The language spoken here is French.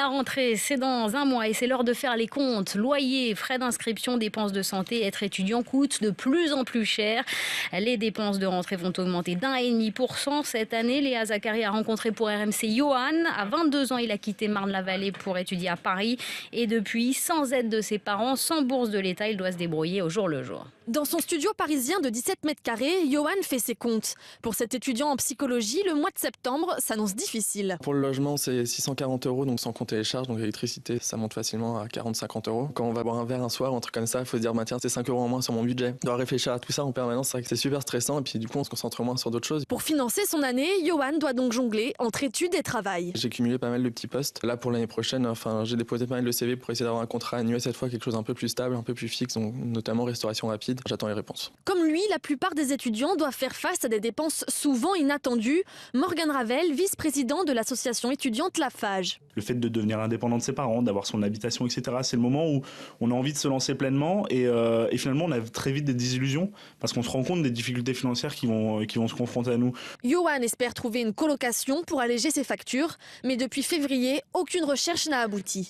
La rentrée, c'est dans un mois et c'est l'heure de faire les comptes. Loyer, frais d'inscription, dépenses de santé, être étudiant coûte de plus en plus cher. Les dépenses de rentrée vont augmenter d'1,5% cette année. Léa Zakari a rencontré pour RMC Johan. À 22 ans, il a quitté Marne-la-Vallée pour étudier à Paris. Et depuis, sans aide de ses parents, sans bourse de l'État, il doit se débrouiller au jour le jour. Dans son studio parisien de 17 mètres carrés, Johan fait ses comptes. Pour cet étudiant en psychologie, le mois de septembre s'annonce difficile. Pour le logement, c'est 640 €, donc sans compter les charges. Donc l'électricité, ça monte facilement à 40-50 €. Quand on va boire un verre un soir ou un truc comme ça, il faut se dire, tiens, c'est 5 € en moins sur mon budget. On doit réfléchir à tout ça en permanence, c'est vrai que c'est super stressant et puis du coup, on se concentre moins sur d'autres choses. Pour financer son année, Johan doit donc jongler entre études et travail. J'ai cumulé pas mal de petits postes. Là, pour l'année prochaine, j'ai déposé pas mal de CV pour essayer d'avoir un contrat annuel cette fois, quelque chose un peu plus stable, un peu plus fixe, donc notamment restauration rapide. J'attends les réponses. Comme lui, la plupart des étudiants doivent faire face à des dépenses souvent inattendues. Morgane Ravel, vice-président de l'association étudiante Lafage. Le fait de devenir indépendant de ses parents, d'avoir son habitation, etc., c'est le moment où on a envie de se lancer pleinement et finalement on a très vite des désillusions parce qu'on se rend compte des difficultés financières qui vont se confronter à nous. Johan espère trouver une colocation pour alléger ses factures, mais depuis février, aucune recherche n'a abouti.